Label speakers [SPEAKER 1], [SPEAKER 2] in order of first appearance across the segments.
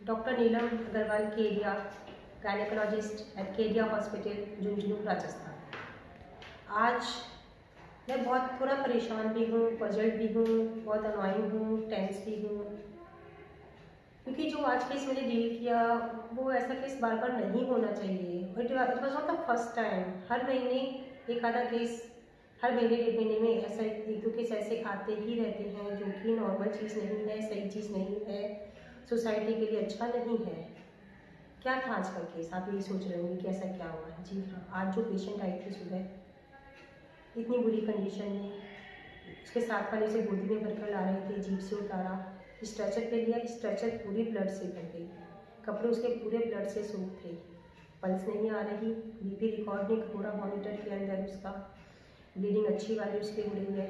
[SPEAKER 1] Doctor Neelam Agarwal Kedia, gynaecologist at Kedia hospital, Jhunjhunu, Rajasthan. आज मैं बहुत थोड़ा परेशान भी हूँ, पजल्ड भी हूँ, बहुत अनोइंग हूँ, टेंस भी हूँ, क्योंकि जो आज केस मैंने डील किया वो ऐसा केस बार बार नहीं होना चाहिए। और it was not the first time. हर महीने एक आधा केस, हर महीने 1.5 महीने में ऐसा 1-2 केस ऐसे आते ही रहते हैं जो कि नॉर्मल चीज़ नहीं है, सही चीज़ नहीं है, सोसाइटी के लिए अच्छा नहीं है। क्या था आज का केस? आप यही सोच रहे होंगे कि ऐसा क्या हुआ। जी हाँ, आज जो पेशेंट आई थी सुबह इतनी बुरी कंडीशन में, उसके साथ वाले उसे गोदी में भरकर ला रहे थे, जीप से उतारा, स्ट्रेचर पे लिया, स्ट्रेचर पूरी ब्लड से भर गई, कपड़े उसके पूरे ब्लड से सूख थे, पल्स नहीं आ रही, बीपी रिकॉर्ड नहीं हो रहा मॉनिटर के अंदर, उसका ब्लीडिंग अच्छी वाली उसकी हो रही है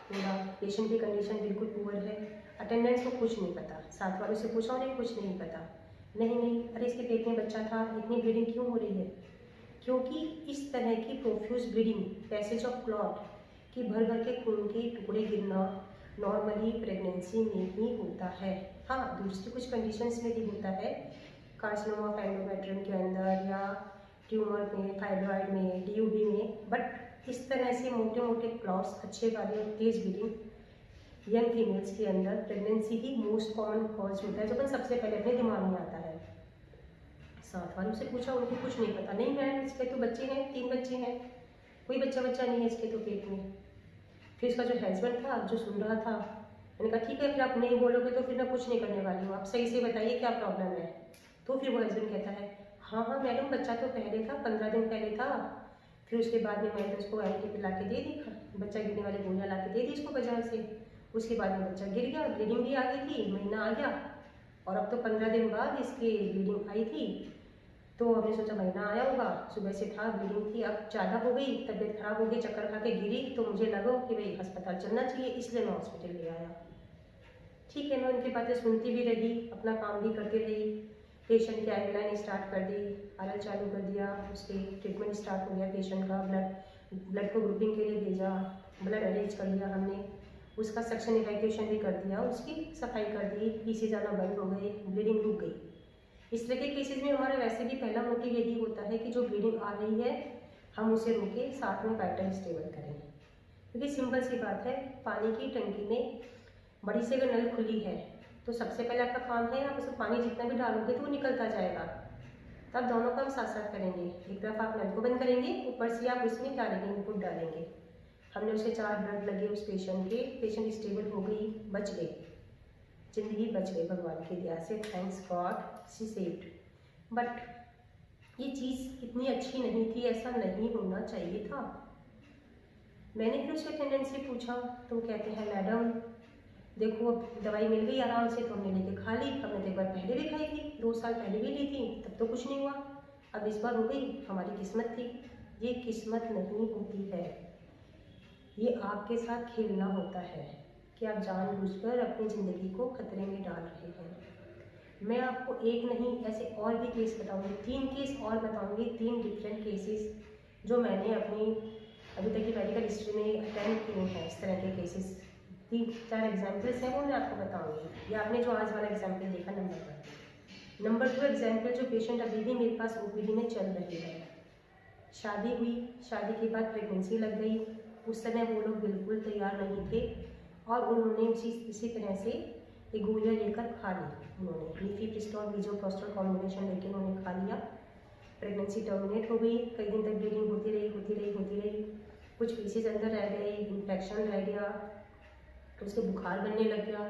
[SPEAKER 1] पूरा। पेशेंट की कंडीशन बिल्कुल पुअर है। अटेंडेंस को कुछ नहीं पता, साथ वालों से पूछा उन्हें कुछ नहीं पता। नहीं, अरे इसके पेट में बच्चा था, इतनी ब्लीडिंग क्यों हो रही है? क्योंकि इस तरह की profuse bleeding, passage of clot कि भर भर के खून के टुकड़े गिरना नॉर्मली प्रेगनेंसी में ही होता है। हाँ, दूसरी कुछ कंडीशंस में भी होता है, कार्सिनोमा ऑफ एंडोमेट्रियम के अंदर या ट्यूमर में, थायराइड में, डीयूबी में, बट इस तरह से मोटे मोटे क्लॉट्स अच्छे वाले और तेज ब्लीडिंग यंग फीमेल्स के अंदर प्रेगनेंसी ही मोस्ट कॉमन कॉज होता है, जो अपन सबसे पहले अपने दिमाग में आता है। साथ वालों से पूछा, उनको कुछ नहीं पता। नहीं मैम, इसके तो बच्चे हैं, 3 बच्चे हैं, कोई बच्चा नहीं है इसके तो पेट में। फिर इसका जो हस्बैंड था जो सुन रहा था, मैंने कहा ठीक है, फिर आप नहीं बोलोगे तो फिर मैं कुछ नहीं करने वाली हूँ, आप सही से बताइए क्या प्रॉब्लम है। तो फिर वो हस्बैंड कहता है, हाँ मैडम, बच्चा तो पहले था, 15 दिन पहले था, फिर उसके बाद में मैंने उसको एंटी ला के दे दी, बच्चा गिरने वाली गोलियाँ ला के दे दी उसको बाजार से। उसके बाद में बच्चा गिर गया, ब्लीडिंग भी आ गई थी, महीना आ गया, और अब तो 15 दिन बाद इसकी ब्लीडिंग आई थी। तो हमने सोचा महीना आया होगा, सुबह से था, ब्लीडिंग थी, अब ज़्यादा हो गई, तबीयत खराब हो गई, चक्कर खा के गिरी, तो मुझे लगा कि भाई अस्पताल चलना चाहिए, इसलिए मैं हॉस्पिटल ले आया। ठीक है, मैं उनकी बातें सुनती भी रही, अपना काम भी करती रही। पेशेंट की आइडलाइन स्टार्ट कर दी, आरएल चालू कर दिया, उसके ट्रीटमेंट स्टार्ट हो गया पेशेंट का, ब्लड को ग्रुपिंग के लिए भेजा, ब्लड अरेंज कर लिया हमने, उसका सेक्शन इवैक्यूएशन भी कर दिया, उसकी सफाई कर दी, पीसी जाना बंद हो गई, ब्लीडिंग रुक गई। इस तरह के केसेस में हमारा वैसे भी पहला मोटिव यही होता है कि जो ब्लीडिंग आ रही है हम उसे रोके, साथ में पैटर्न स्टेबल करें। क्योंकि सिंपल सी बात है, पानी की टंकी में बड़ी से अगर नल खुली है तो सबसे पहले आपका काम है, आप उसमें पानी जितना भी डालोगे तो वो निकलता जाएगा। तब दोनों काम साथ साथ करेंगे, एक तरफ आप नल को बंद करेंगे, ऊपर से आप उसमें डालेंगे, इनपुट डालेंगे। हमने उसे 4 ब्लड लगे उस पेशेंट के, पेशेंट स्टेबल हो गई, बच गई, जिंदगी बच गई भगवान की दया से, thanks God, she saved. But ये चीज़ इतनी अच्छी नहीं थी, ऐसा नहीं होना चाहिए था। मैंने फिर उसके अटेंडेंट से पूछा तो कहते हैं, मैडम देखो अब दवाई मिल गई आराम से, तो हमने लेके खा ली, हमने तो एक बार पहले भी खाई थी, 2 साल पहले भी ली थी, तब तो कुछ नहीं हुआ, अब इस बार हो गई, हमारी किस्मत थी। ये किस्मत नहीं होती है, ये आपके साथ खेलना होता है कि आप जानबूझकर अपनी ज़िंदगी को खतरे में डाल रहे हैं। मैं आपको एक नहीं ऐसे और भी केस बताऊंगी, 3 केस और बताऊंगी, 3 डिफरेंट केसेस जो मैंने अपनी अभी तक की मेडिकल हिस्ट्री में अटेंड किए हैं। इस तरह के केसेस 3-4 एग्जाम्पल्स हैं, वो मैं आपको बताऊंगी। या आपने जो आज वाला एग्जाम्पल देखा नंबर 2 एग्जाम्पल, जो पेशेंट अभी भी मेरे पास ओपीडी में चल रही है। शादी हुई, शादी के बाद प्रेगनेंसी लग गई, उस समय वो लोग बिल्कुल तैयार नहीं थे और उन्होंने इसी तरह से एक गोलियाँ लेकर खा ली। उन्होंने मीफेप्रिस्टोन मीजोप्रोस्टोल कॉम्बिनेशन लेके उन्होंने खा लिया, प्रेगनेंसी टर्मिनेट हो गई, कई दिन तक ब्लीडिंग होती रही, कुछ पीसेज अंदर रह गए, इन्फेक्शन रह गया, तो उसके बुखार बनने लग गया।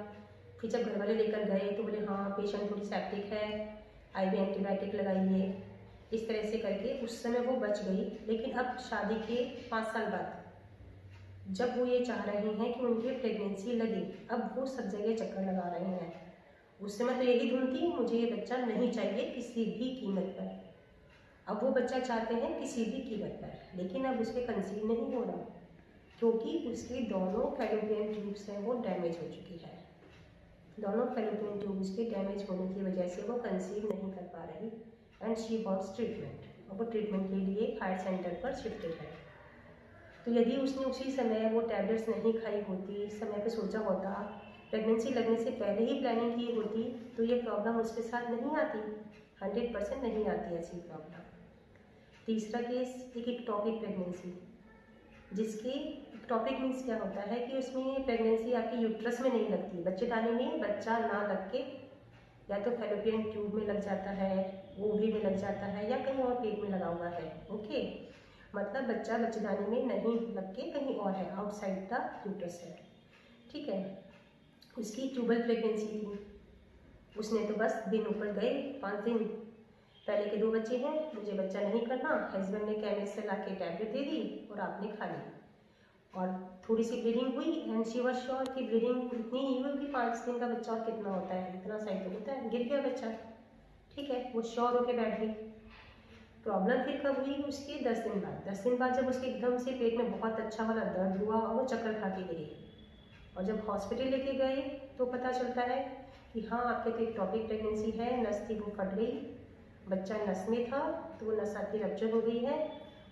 [SPEAKER 1] फिर जब घर वाले लेकर गए तो बोले हाँ पेशेंट थोड़ी सेप्टिक है, IV एंटीबायोटिक लगाइए, इस तरह से करके उस समय वो बच गई। लेकिन अब शादी के 5 साल बाद जब वो ये चाह रहे हैं कि उनकी प्रेगनेंसी लगे, अब वो सब जगह चक्कर लगा रहे हैं। उस समय तो यही धुन थी, मुझे ये बच्चा नहीं चाहिए किसी भी कीमत पर। अब वो बच्चा चाहते हैं किसी भी कीमत पर, लेकिन अब उसके कंसीव नहीं हो रहा क्योंकि उसके दोनों फैलोपियन ट्यूब्स हैं वो डैमेज हो चुकी है। दोनों फैलोपियन ट्यूब्स के डैमेज होने की वजह से वो कंसीव नहीं कर पा रही एंड शी वॉन्ट्स ट्रीटमेंट, और वो ट्रीटमेंट के लिए हायर सेंटर पर शिफ्टेड है। तो यदि उसने उसी समय वो टैबलेट्स नहीं खाई होती, समय पे सोचा होता प्रेगनेंसी लगने से पहले ही प्लानिंग की होती तो ये प्रॉब्लम उसके साथ नहीं आती, 100% नहीं आती ऐसी प्रॉब्लम। तीसरा केस एक इक्टॉपिक प्रेगनेंसी, जिसके इक्टॉपिक मीन्स क्या होता है कि उसमें प्रेगनेंसी आपके यूट्रस में नहीं लगती, बच्चेदानी में बच्चा ना लग के या तो फैलोपियन ट्यूब में लग जाता है, ओवरी में लग जाता है, या कहीं और पेट में लगा हुआ है। ओके, मतलब बच्चा बच्चेदानी में नहीं लग के कहीं और है, आउटसाइड द यूट्रस है। ठीक है, उसकी ट्यूबल प्रेगनेंसी थी, उसने तो बस दिन ऊपर गए 5 दिन, पहले के 2 बच्चे हैं, मुझे बच्चा नहीं करना, हस्बैंड ने केमिस्ट से ला के टैबलेट दे दी और आपने खा ली, और थोड़ी सी ब्लीडिंग हुई एंड शी वाज श्योर कि ब्लीडिंग इतनी ही हुई कि 5 दिन का बच्चा और कितना होता है, इतना साइज तो होता है, गिर गया बच्चा। ठीक है, वो श्योर होके बैठ गई। प्रॉब्लम फिर कब हुई? उसके 10 दिन बाद। 10 दिन बाद जब उसके एकदम से पेट में बहुत अच्छा वाला दर्द हुआ और वो चक्कर खा के गिरी, और जब हॉस्पिटल लेके गए तो पता चलता है कि हाँ, आपके तो इक्टॉपिक प्रेगनेंसी है, नस थी वो फट गई, बच्चा नस में था तो वो नस आपकी रप्चर हो गई है,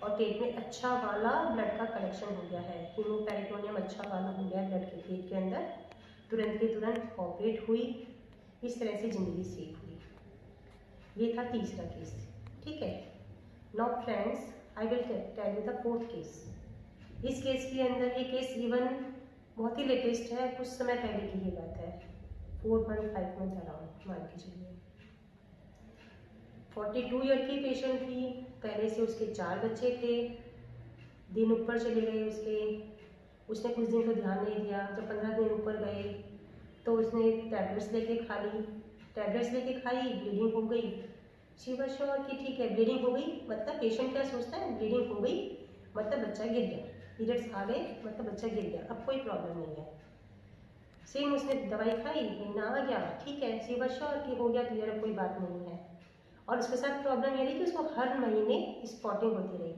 [SPEAKER 1] और पेट में अच्छा वाला ब्लड का कलेक्शन हो गया है, हीमोपेरिटोनियम अच्छा वाला हो गया ब्लड के पेट के अंदर, तुरंत के तुरंत ऑपरेट हुई, इस तरह से ज़िंदगी सेव हुई। ये था तीसरा केस। ठीक है, now friends, I will tell you the 4th case. इस केस के अंदर ये केस इवन बहुत ही लेटेस्ट है, कुछ समय पहले की ही बात है, 4 मंथ 5 मंथ अराउंड मान के चलिए। 42 ईयर की पेशेंट थी, पहले से उसके 4 बच्चे थे, दिन ऊपर चले गए उसने कुछ दिन तो ध्यान नहीं दिया, जब 15 दिन ऊपर गए तो उसने टैबलेट्स लेके खा ली, टैबलेट्स लेके खाई, ब्लीडिंग हो गई, शी वाज श्योर कि ठीक है ब्लीडिंग हो गई, मतलब पेशेंट क्या सोचता है, ब्लीडिंग हो गई मतलब बच्चा गिर गया, पीरियड्स आ गए मतलब बच्चा गिर गया, अब कोई प्रॉब्लम नहीं है। सेम उसने दवाई खाई, महीना आ गया, ठीक है, शी वाज श्योर कि हो गया क्लियर, अब कोई बात नहीं है। और उसके साथ प्रॉब्लम ये रही कि उसको हर महीने स्पॉटिंग होती रही,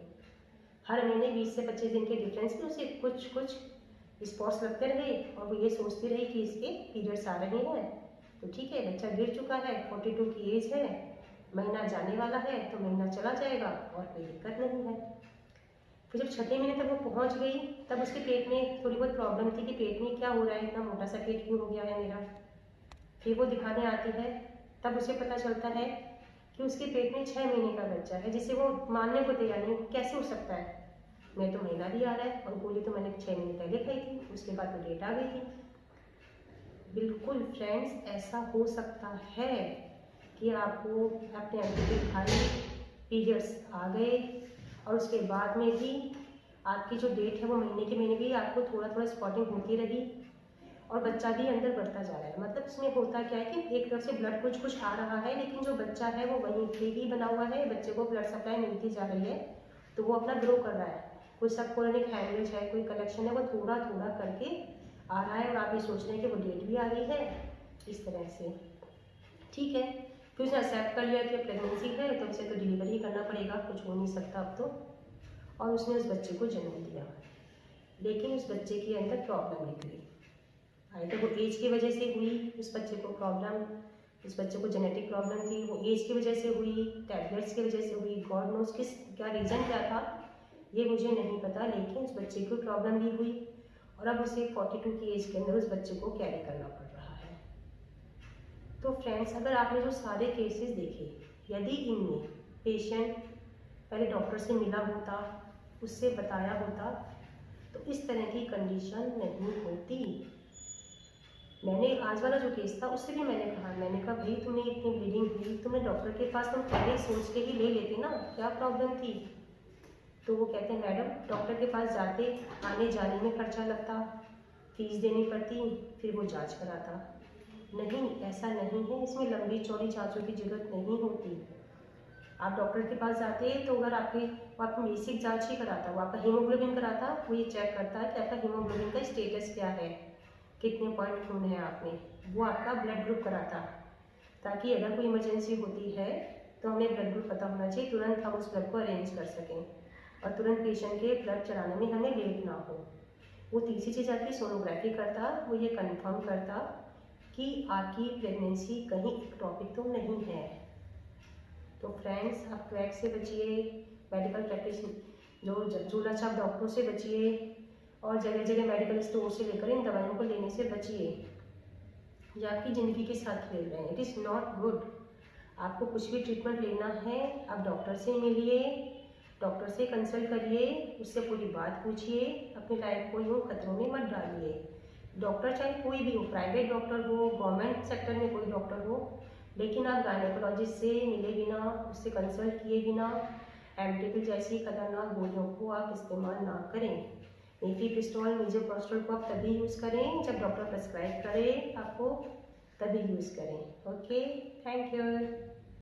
[SPEAKER 1] हर महीने 20 से 25 दिन के डिफरेंस में उसे कुछ कुछ स्पॉट्स लगते रहे, और वो ये सोचती रही कि इसके पीरियड्स आ रहे हैं, तो ठीक है बच्चा गिर चुका है, 42 की एज है, महीना जाने वाला है तो महीना चला जाएगा और कोई दिक्कत नहीं है। फिर जब 6ठे महीने तक वो पहुंच गई, तब उसके पेट में थोड़ी बहुत प्रॉब्लम थी कि पेट में क्या हो रहा है, इतना मोटा सा पेट क्यों हो गया है मेरा। फिर वो दिखाने आती है, तब उसे पता चलता है कि उसके पेट में 6 महीने का बच्चा है, जिसे वो मानने को तैयार नहीं, कैसे हो सकता है, मैं तो महीना भी आ रहा है, और गोली तो मैंने 6 महीने पहले खाई थी, उसके बाद तो डेट आ गई थी। बिल्कुल फ्रेंड्स, ऐसा हो सकता है कि आपको अपने एंटीबायोटिक खाई, पीरियड्स आ गए, और उसके बाद में भी आपकी जो डेट है वो महीने के महीने भी आपको थोड़ा थोड़ा स्पॉटिंग होती रही, और बच्चा भी अंदर बढ़ता जा रहा है। मतलब इसमें होता क्या है कि एक तरफ से ब्लड कुछ कुछ आ रहा है, लेकिन जो बच्चा है वो वहीं पे ही बना हुआ है, बच्चे को ब्लड सप्लाई मिलती जा रही है, तो वो अपना ग्रो कर रहा है, कोई सब कोरोनिक हैमरेज है, कोई कलेक्शन है, वो थोड़ा थोड़ा करके आ रहा है, और आप ये सोच रहे हैं कि वो डेट भी आ गई है, इस तरह से। ठीक है, फिर उसने एक्सेप्ट कर लिया कि प्रेगनेंसी है तो उसे तो डिलीवरी ही करना पड़ेगा, कुछ हो नहीं सकता अब तो, और उसने उस बच्चे को जन्म दिया। लेकिन उस बच्चे के अंदर प्रॉब्लम निकली, आई तो वो एज की वजह से हुई, उस बच्चे को प्रॉब्लम, उस बच्चे को जेनेटिक प्रॉब्लम थी, वो एज की वजह से हुई, टैबलेट्स की वजह से हुई, गॉड नोज किस क्या रीज़न क्या था ये मुझे नहीं पता, लेकिन उस बच्चे को प्रॉब्लम भी हुई, और अब उसे 42 की एज के अंदर उस बच्चे को कैरी करना पड़ रहा है। तो फ्रेंड्स, अगर आपने जो सारे केसेस देखे, यदि इनमें पेशेंट पहले डॉक्टर से मिला होता, उससे बताया होता, तो इस तरह की कंडीशन नहीं होती। मैंने आज वाला जो केस था उससे भी मैंने कहा भाई तुमने इतनी ब्लीडिंग हुई, तुमने डॉक्टर के पास तुम पहले सोच के ही ले लेते ना, क्या प्रॉब्लम थी। तो वो कहते हैं मैडम डॉक्टर के पास जाते, आने जाने में खर्चा लगता, फीस देनी पड़ती, फिर वो जांच कराता। नहीं, ऐसा नहीं है, इसमें लंबी चौड़ी जांचों की जरूरत नहीं होती। आप डॉक्टर के पास जाते तो अगर वो आपकी बेसिक जांच ही कराता, वो आपका हीमोग्लोबिन कराता, वो ये चेक करता है कि आपका हीमोग्लोबिन का स्टेटस क्या है, कितने पॉइंट खून है आप में, वो आपका ब्लड ग्रुप कराता, ताकि अगर कोई इमरजेंसी होती है तो हमें ब्लड ग्रुप पता होना चाहिए, तुरंत हम उस ब्लड को अरेंज कर सकें और तुरंत पेशेंट के ब्लड चढ़ाने में हमें लेट ना हो। वो तीसरी चीज़ आपकी सोनोग्राफी करता, वो ये कंफर्म करता कि आपकी प्रेगनेंसी कहीं इक्टॉपिक तो नहीं है। तो फ्रेंड्स, आप क्रैक से बचिए, मेडिकल प्रैक्टिस जो झूला छाप डॉक्टरों से बचिए, और जगह जगह मेडिकल स्टोर से लेकर इन दवाइयों को लेने से बचिए। या आपकी ज़िंदगी के साथ खेल रहे हैं। It is not good. आपको कुछ भी ट्रीटमेंट लेना है, आप डॉक्टर से मिलिए, डॉक्टर से कंसल्ट करिए, उससे पूरी बात पूछिए, अपनी लाइफ को यूँ खतरों में मत डालिए। डॉक्टर चाहे कोई भी हो, प्राइवेट डॉक्टर हो, गवर्नमेंट सेक्टर में कोई डॉक्टर हो, लेकिन आप गायनेकोलॉजिस्ट से मिले बिना, उससे कंसल्ट किए बिना एमटीपी जैसी खतरनाक गोलियों को आप इस्तेमाल ना करें। मीफेप्रिस्टोल, मिज़ोप्रोस्टोल को आप तभी यूज़ करें जब डॉक्टर प्रेस्क्राइब करे आपको, तभी यूज़ करें। Okay, thank you.